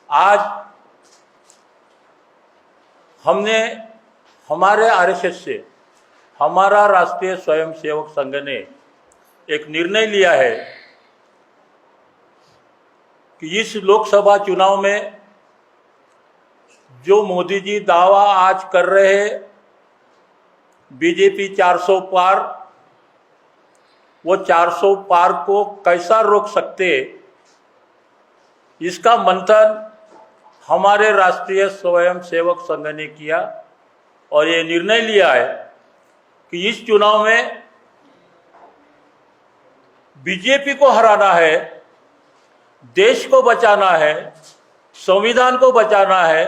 आज हमने हमारे आरएसएस से, हमारा राष्ट्रीय स्वयंसेवक संघ ने एक निर्णय लिया है कि इस लोकसभा चुनाव में जो मोदी जी दावा आज कर रहे हैं बीजेपी 400 पार, वो 400 पार को कैसा रोक सकते, इसका मंथन हमारे राष्ट्रीय स्वयंसेवक संघ ने किया और ये निर्णय लिया है कि इस चुनाव में बीजेपी को हराना है, देश को बचाना है, संविधान को बचाना है।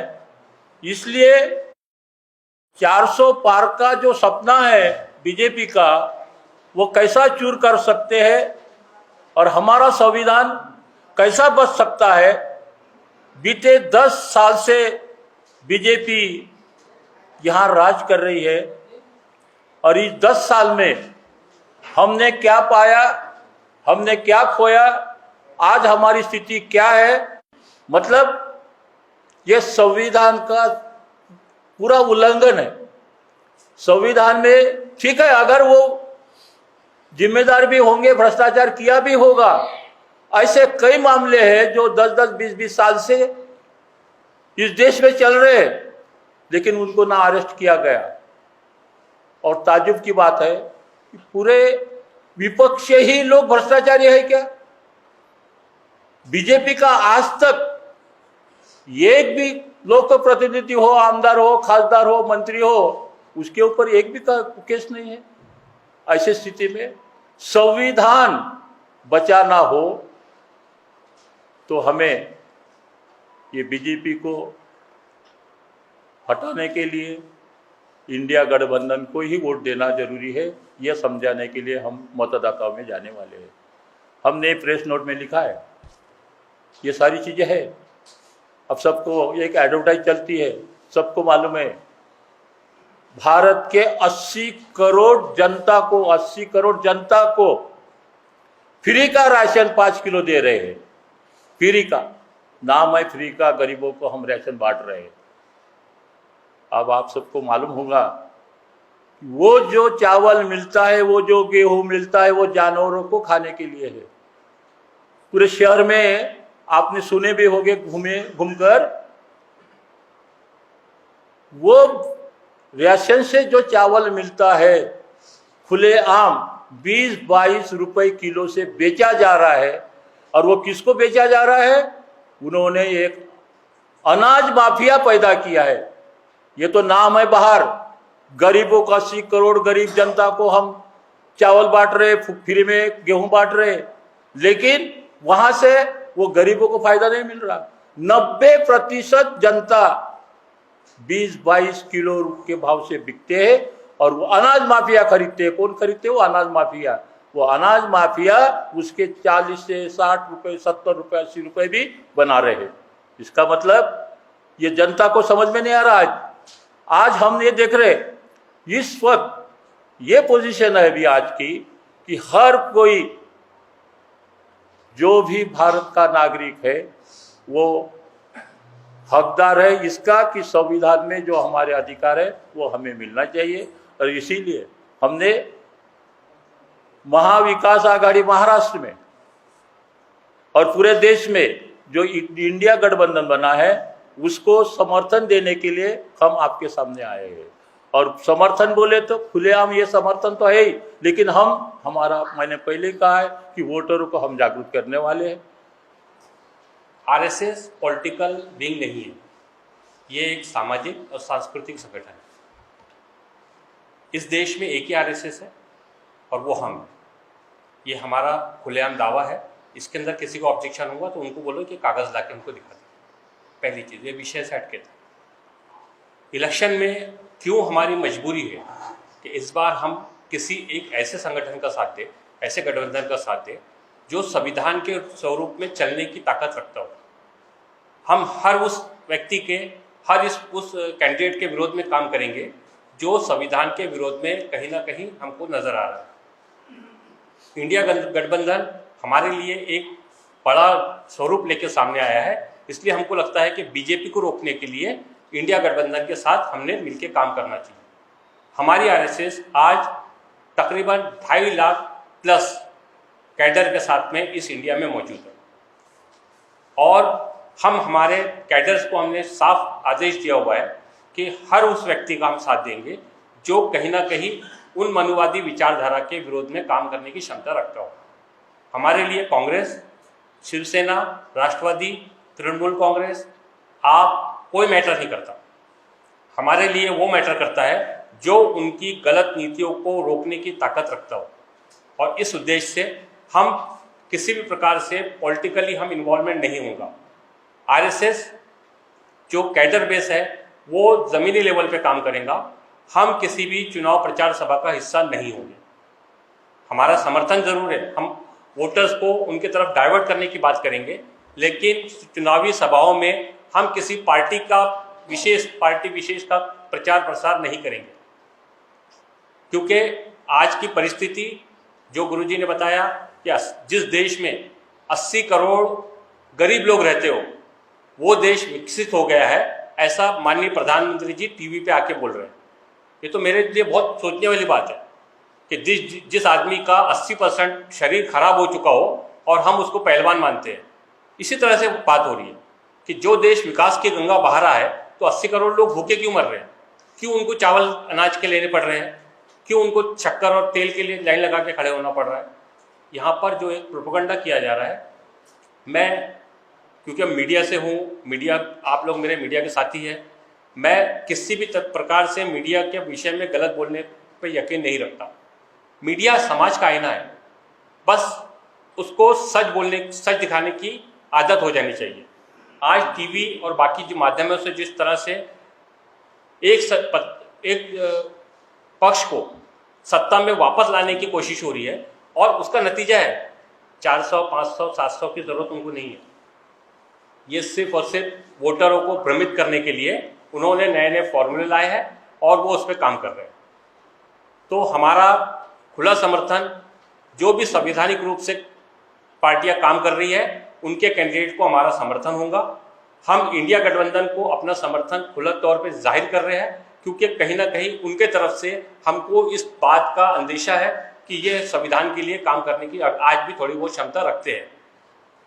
इसलिए 400 पार का जो सपना है बीजेपी का, वो कैसा चूर कर सकते हैं और हमारा संविधान कैसा बच सकता है। बीते 10 साल से बीजेपी यहाँ राज कर रही है और इस 10 साल में हमने क्या पाया, हमने क्या खोया, आज हमारी स्थिति क्या है। मतलब ये संविधान का पूरा उल्लंघन है। संविधान में ठीक है, अगर वो जिम्मेदार भी होंगे, भ्रष्टाचार किया भी होगा, ऐसे कई मामले हैं जो 10-10, 20-20 साल से इस देश में चल रहे हैं, लेकिन उनको ना अरेस्ट किया गया। और ताज्जुब की बात है कि पूरे विपक्ष ही लोग भ्रष्टाचारी है क्या? बीजेपी का आज तक एक भी लोक प्रतिनिधि हो, आमदार हो, खासदार हो, मंत्री हो, उसके ऊपर एक भी केस नहीं है। ऐसी स्थिति में संविधान बचाना हो तो हमें ये बीजेपी को हटाने के लिए इंडिया गठबंधन को ही वोट देना जरूरी है। यह समझाने के लिए हम मतदाताओं में जाने वाले हैं। हमने प्रेस नोट में लिखा है, ये सारी चीजें हैं। अब सबको एक एडवर्टाइज चलती है, सबको मालूम है भारत के 80 करोड़ जनता को फ्री का राशन 5 किलो दे रहे हैं। फ्री का नाम है, फ्री का, गरीबों को हम राशन बांट रहे हैं। अब आप सबको मालूम होगा वो जो चावल मिलता है, वो जो गेहूं मिलता है, वो जानवरों को खाने के लिए है। पूरे शहर में आपने सुने भी होंगे घूमकर, वो राशन से जो चावल मिलता है खुलेआम 20-22 रुपए किलो से बेचा जा रहा है। और वो किसको बेचा जा रहा है? उन्होंने एक अनाज माफिया पैदा किया है। ये तो नाम है बाहर, गरीबों को 80 करोड़ गरीब जनता को हम चावल बांट रहे, फ्री में गेहूं बांट रहे, लेकिन वहां से वो गरीबों को फायदा नहीं मिल रहा। 90% जनता 20-22 किलो के भाव से बिकते हैं और वो अनाज माफिया खरीदते हैं। कौन खरीदते हैं? वो अनाज माफिया। वो अनाज माफिया उसके 40 से 60 रुपए, 70 रुपए, 80 रुपए भी बना रहे हैं। इसका मतलब ये जनता को समझ में नहीं आ रहा। आज हम ये देख रहे, इस वक्त ये पोजीशन है अभी आज की कि हर कोई जो भी भारत का नागरिक है वो हकदार है इसका कि संविधान में जो हमारे अधिकार है वो हमें मिलना चाहिए। और इसीलिए हमने महाविकास आघाड़ी महाराष्ट्र में और पूरे देश में जो इंडिया गठबंधन बना है उसको समर्थन देने के लिए हम आपके सामने आए हैं। और समर्थन बोले तो खुलेआम ये समर्थन तो है ही, लेकिन मैंने पहले कहा है कि वोटरों को हम जागरूक करने वाले हैं। आरएसएस पॉलिटिकल विंग नहीं है, ये एक सामाजिक और सांस्कृतिक संगठन है। इस देश में एक ही आरएसएस है और वो हम हैं। ये हमारा खुलेआम दावा है। इसके अंदर किसी को ऑब्जेक्शन होगा तो उनको बोलो कि कागज़ ला के उनको दिखा दें। पहली चीज़, ये विषय से हटके था। इलेक्शन में क्यों हमारी मजबूरी है कि इस बार हम किसी एक ऐसे संगठन का साथ दें, ऐसे गठबंधन का साथ दें जो संविधान के स्वरूप में चलने की ताकत रखता हो। हम हर उस व्यक्ति के, उस कैंडिडेट के विरोध में काम करेंगे जो संविधान के विरोध में कहीं ना कहीं हमको नजर आ रहा है। इंडिया गठबंधन हमारे लिए एक बड़ा स्वरूप लेकर सामने आया है इसलिए हमको लगता है कि बीजेपी को रोकने के लिए इंडिया गठबंधन के साथ हमने मिलकर काम करना चाहिए। हमारी आरएसएस आज तकरीबन 2.5 लाख प्लस कैडर के साथ में इस इंडिया में मौजूद है और हम हमारे कैडर्स को हमने साफ आदेश दिया हुआ है कि हर उस व्यक्ति का हम साथ देंगे जो कहीं ना कहीं उन मनुवादी विचारधारा के विरोध में काम करने की क्षमता रखता हो। हमारे लिए कांग्रेस, शिवसेना, राष्ट्रवादी, तृणमूल कांग्रेस, आप कोई मैटर नहीं करता। हमारे लिए वो मैटर करता है जो उनकी गलत नीतियों को रोकने की ताकत रखता हो और इस उद्देश्य से हम किसी भी प्रकार से पॉलिटिकली हम इन्वॉल्वमेंट नहीं होगा। आरएसएस जो कैडर बेस है वो ज़मीनी लेवल पे काम करेगा। हम किसी भी चुनाव प्रचार सभा का हिस्सा नहीं होंगे। हमारा समर्थन जरूर है, हम वोटर्स को उनके तरफ डाइवर्ट करने की बात करेंगे, लेकिन चुनावी सभाओं में हम किसी पार्टी विशेष का प्रचार प्रसार नहीं करेंगे, क्योंकि आज की परिस्थिति जो गुरुजी ने बताया कि जिस देश में 80 करोड़ गरीब लोग रहते हो वो देश विकसित हो गया है, ऐसा माननीय प्रधानमंत्री जी टीवी पे आके बोल रहे हैं। ये तो मेरे लिए बहुत सोचने वाली बात है कि जिस आदमी का 80% शरीर खराब हो चुका हो और हम उसको पहलवान मानते हैं। इसी तरह से बात हो रही है कि जो देश विकास की गंगा बहा रहा है तो 80 करोड़ लोग भूखे क्यों मर रहे हैं, क्यों उनको चावल अनाज के लेने पड़ रहे हैं, क्यों उनको शक्कर और तेल के लिए लाइन लगा के खड़े होना पड़ रहा है। यहाँ पर जो एक प्रोपेगेंडा किया जा रहा है, मैं क्योंकि मैं मीडिया से हूँ, मीडिया आप लोग मेरे मीडिया के साथी हैं, मैं किसी भी प्रकार से मीडिया के विषय में गलत बोलने पर यकीन नहीं रखता। मीडिया समाज का आईना है, बस उसको सच दिखाने की आदत हो जानी चाहिए। आज टीवी और बाकी जो माध्यमों से जिस तरह से एक पक्ष को सत्ता में वापस लाने की कोशिश हो रही है और उसका नतीजा है 400, 500, 700 की जरूरत उनको नहीं है। ये सिर्फ और सिर्फ वोटरों को भ्रमित करने के लिए उन्होंने नए नए फॉर्मूले लाए हैं और वो उस पर काम कर रहे हैं। तो हमारा खुला समर्थन, जो भी संवैधानिक रूप से पार्टियां काम कर रही है उनके कैंडिडेट को हमारा समर्थन होगा। हम इंडिया गठबंधन को अपना समर्थन खुला तौर पे जाहिर कर रहे हैं, क्योंकि कहीं ना कहीं उनके तरफ से हमको इस बात का अंदेशा है कि ये संविधान के लिए काम करने की आज भी थोड़ी बहुत क्षमता रखते हैं।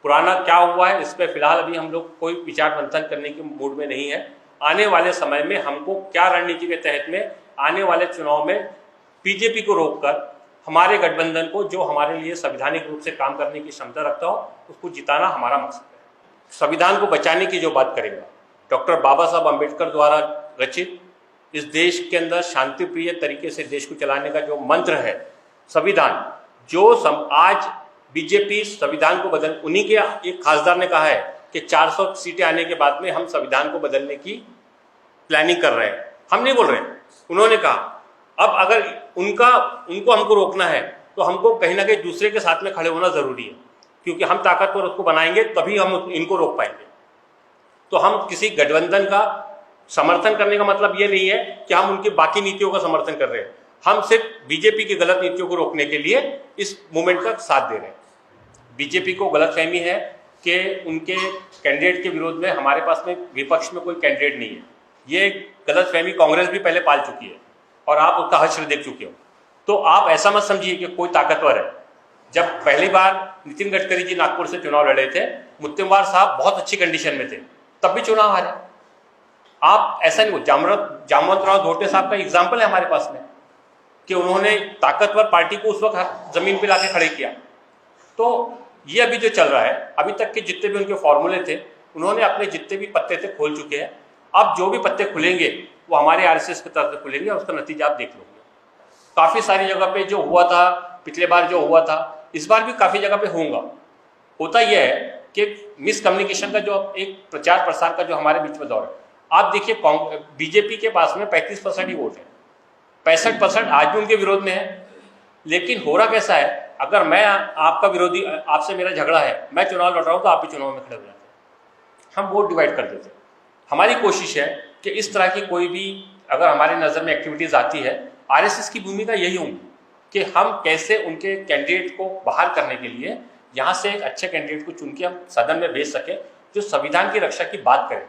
पुराना क्या हुआ है इस पर फिलहाल अभी हम लोग कोई विचार मंथन करने के मूड में नहीं है। आने वाले समय में हमको क्या रणनीति के तहत में आने वाले चुनाव में बीजेपी को रोककर हमारे गठबंधन को, जो हमारे लिए संवैधानिक रूप से काम करने की क्षमता रखता हो, उसको जिताना हमारा मकसद है। संविधान को बचाने की जो बात करेंगे, डॉक्टर बाबा साहब अम्बेडकर द्वारा रचित इस देश के अंदर शांति प्रिय तरीके से देश को चलाने का जो मंत्र है संविधान, जो आज बीजेपी संविधान को बदल, उन्हीं के एक खासदार ने कहा है कि 400 सीटें आने के बाद में हम संविधान को बदलने की प्लानिंग कर रहे हैं। हम नहीं बोल रहे हैं, उन्होंने कहा। अब अगर उनको हमको रोकना है तो हमको कहीं ना कहीं दूसरे के साथ में खड़े होना जरूरी है, क्योंकि हम ताकतवर उसको बनाएंगे तभी हम इनको रोक पाएंगे। तो हम किसी गठबंधन का समर्थन करने का मतलब ये नहीं है कि हम उनकी बाकी नीतियों का समर्थन कर रहे हैं। हम सिर्फ बीजेपी की गलत नीतियों को रोकने के लिए इस मूवमेंट का साथ दे रहे हैं। बीजेपी को गलतफहमी है कि उनके कैंडिडेट के विरोध में हमारे पास में विपक्ष में कोई कैंडिडेट नहीं है। ये गलतफहमी कांग्रेस भी पहले पाल चुकी है और आप उसका हश्र देख चुके हो। तो आप ऐसा मत समझिए कि कोई ताकतवर है। जब पहली बार नितिन गडकरी जी नागपुर से चुनाव लड़े थे, मुत्तेमवार साहब बहुत अच्छी कंडीशन में थे, तब भी चुनाव हारे। आप ऐसा नहीं हो, जामवंत राव धोटे साहब का एग्जाम्पल है हमारे पास में कि उन्होंने ताकतवर पार्टी को उस वक्त जमीन पे लाके खड़े किया। तो ये अभी जो चल रहा है, अभी तक के जितने भी उनके फॉर्मूले थे, उन्होंने अपने जितने भी पत्ते थे खोल चुके हैं। अब जो भी पत्ते खुलेंगे वो हमारे आरएसएस की तरफ से खुलेंगे और उसका नतीजा आप देख लोगे। काफ़ी सारी जगह पे जो हुआ था, पिछले बार जो हुआ था, इस बार भी काफ़ी जगह पे होगा। होता यह है कि मिसकम्युनिकेशन का जो एक प्रचार प्रसार का जो हमारे बीच में दौर है, आप देखिए बीजेपी के पास में 35% ही वोट है, 65% आज भी उनके विरोध में है। लेकिन हो रहा कैसा है, अगर मैं आपका विरोधी, आपसे मेरा झगड़ा है, मैं चुनाव लड़ रहा हूँ तो आप भी चुनाव में खड़े हो जाते हैं, हम वोट डिवाइड कर देते हैं। हमारी कोशिश है कि इस तरह की कोई भी अगर हमारी नज़र में एक्टिविटीज़ आती है, आरएसएस की भूमिका यही होगी कि हम कैसे उनके कैंडिडेट को बाहर करने के लिए यहाँ से एक अच्छे कैंडिडेट को चुन के हम सदन में भेज सकें जो संविधान की रक्षा की बात करे,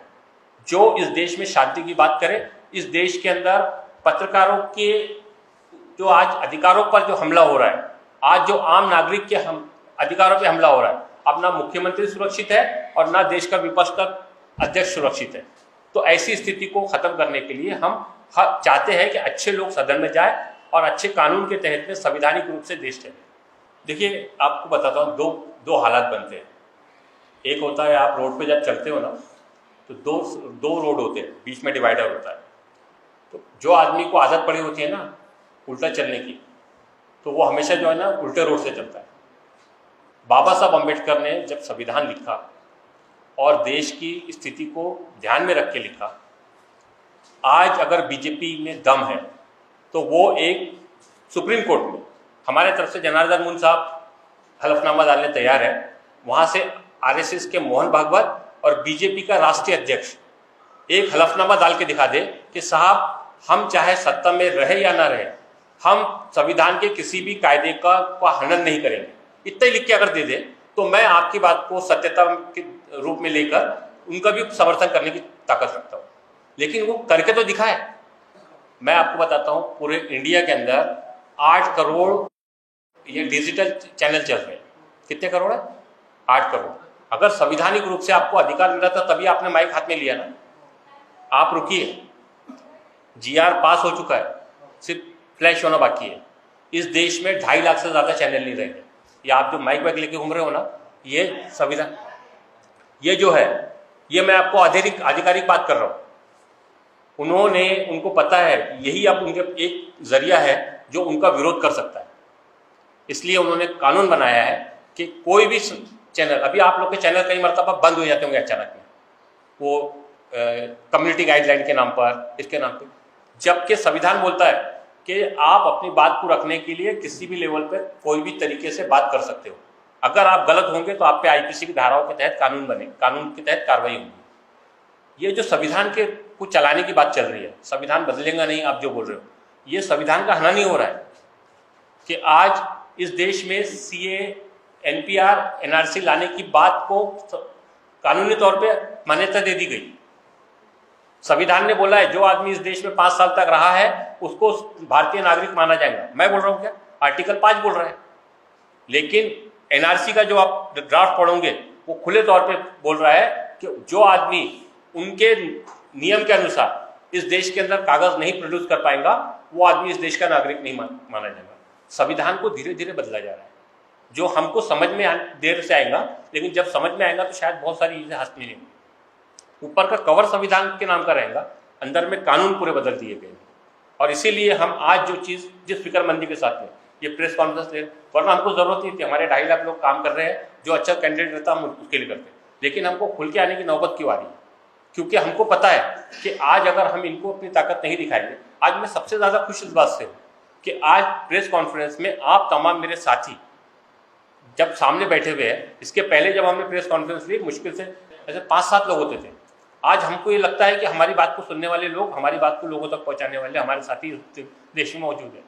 जो इस देश में शांति की बात करे, इस देश के अंदर पत्रकारों के जो आज अधिकारों पर जो हमला हो रहा है, आज जो आम नागरिक के अधिकारों पे हमला हो रहा है, अब ना मुख्यमंत्री सुरक्षित है और ना देश का विपक्ष का अध्यक्ष सुरक्षित है। तो ऐसी स्थिति को खत्म करने के लिए हम चाहते हैं कि अच्छे लोग सदन में जाए और अच्छे कानून के तहत में संवैधानिक रूप से देश चले। देखिए, आपको बताता हूँ, दो हालात बनते हैं। एक होता है, आप रोड पे जब चलते हो ना, तो दो रोड होते हैं, बीच में डिवाइडर होता है। तो जो आदमी को आदत पड़ी होती है ना उल्टा चलने की, तो वो हमेशा जो है ना उल्टे रोड से चलता है। बाबा साहब अम्बेडकर ने जब संविधान लिखा और देश की स्थिति को ध्यान में रख के लिखा, आज अगर बीजेपी में दम है तो वो एक सुप्रीम कोर्ट में हमारे तरफ से जनार्दन मुन साहब हलफनामा डालने तैयार है, वहाँ से आरएसएस के मोहन भागवत और बीजेपी का राष्ट्रीय अध्यक्ष एक हलफनामा डाल के दिखा दे कि साहब, हम चाहे सत्ता में रहे या ना रहे, हम संविधान के किसी भी कायदे का हनन नहीं करेंगे, इतना ही लिख के अगर दे दे तो मैं आपकी बात को सत्यता के रूप में लेकर उनका भी समर्थन करने की ताकत रखता हूँ। लेकिन वो करके तो दिखाए। मैं आपको बताता हूँ, पूरे इंडिया के अंदर 8 करोड़ ये डिजिटल चैनल चल रहे हैं। कितने करोड़ है? 8 करोड़। अगर संवैधानिक रूप से आपको अधिकार मिला था तभी आपने माइक हाथ में लिया ना। आप रुकिए, जीआर पास हो चुका है, सिर्फ फ्लैश होना बाकी है। इस देश में 2.5 लाख से ज़्यादा चैनल नहीं रहेंगे। ये आप जो माइक वाइक लेके घूम रहे हो ना, ये संविधान, ये जो है, ये मैं आपको आधिकारिक बात कर रहा हूँ। उनको पता है यही अब उनके एक जरिया है जो उनका विरोध कर सकता है, इसलिए उन्होंने कानून बनाया है कि कोई भी चैनल, अभी आप लोग के चैनल कई मरतबा बंद हो जाते होंगे अचानक में, वो कम्युनिटी गाइडलाइन के नाम पर, इसके नाम पर, जबकि संविधान बोलता है कि आप अपनी बात को रखने के लिए किसी भी लेवल पर कोई भी तरीके से बात कर सकते हो। अगर आप गलत होंगे तो आप पे आईपीसी की धाराओं के तहत कानून बने, कानून के तहत कार्रवाई होगी। ये जो संविधान के को चलाने की बात चल रही है, संविधान बदलेगा नहीं, आप जो बोल रहे हो, ये संविधान का हनन ही हो रहा है कि आज इस देश में सीए, एनपीआर, एनआरसी लाने की बात को कानूनी तौर पे मान्यता दे दी गई। संविधान ने बोला है जो आदमी इस देश में 5 साल तक रहा है उसको भारतीय नागरिक माना जाएगा। मैं बोल रहा हूँ क्या? आर्टिकल 5 बोल रहा है। लेकिन एनआरसी का जो आप ड्राफ्ट पढ़ोगे वो खुले तौर पे बोल रहा है कि जो आदमी उनके नियम के अनुसार इस देश के अंदर कागज नहीं प्रोड्यूस कर पाएगा वो आदमी इस देश का नागरिक नहीं माना जाएगा। संविधान को धीरे धीरे बदला जा रहा है, जो हमको समझ में देर से आएगा, लेकिन जब समझ में आएगा तो शायद बहुत सारी चीजें हासिल नहीं होंगी। ऊपर का कवर संविधान के नाम का रहेगा, अंदर में कानून पूरे बदल दिए गए। और इसीलिए हम आज जो चीज़ जिस फिक्रमंदी के साथ में ये प्रेस कॉन्फ्रेंस ले, वरना हमको जरूरत नहीं थी। हमारे 2.5 लाख लोग काम कर रहे हैं, जो अच्छा कैंडिडेट रहता हम उसके लिए करते, लेकिन हमको खुल के आने की नौबत क्यों आ रही है? क्योंकि हमको पता है कि आज अगर हम इनको अपनी ताकत नहीं दिखाएंगे, आज मैं सबसे ज़्यादा खुश इस बात से हूँ कि आज प्रेस कॉन्फ्रेंस में आप तमाम मेरे साथी जब सामने बैठे हुए हैं। इसके पहले जब हमने प्रेस कॉन्फ्रेंस ली मुश्किल से ऐसे 5-7 लोग होते थे। आज हमको ये लगता है कि हमारी बात को सुनने वाले लोग, हमारी बात को लोगों तक पहुँचाने वाले हमारे साथी देश में मौजूद हैं।